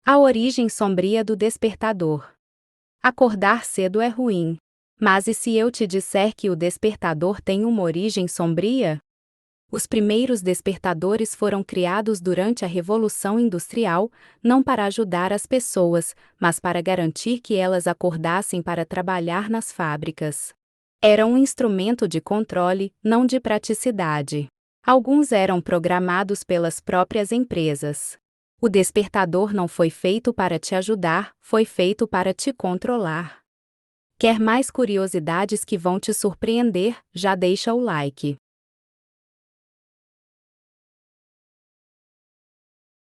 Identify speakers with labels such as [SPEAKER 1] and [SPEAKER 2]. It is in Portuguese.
[SPEAKER 1] A origem sombria do despertador. Acordar cedo é ruim. Mas e se eu te disser que o despertador tem uma origem sombria? Os primeiros despertadores foram criados durante a Revolução Industrial, não para ajudar as pessoas, mas para garantir que elas acordassem para trabalhar nas fábricas. Era um instrumento de controle, não de praticidade. Alguns eram programados pelas próprias empresas. O despertador não foi feito para te ajudar, foi feito para te controlar. Quer mais curiosidades que vão te surpreender? Já deixa o like.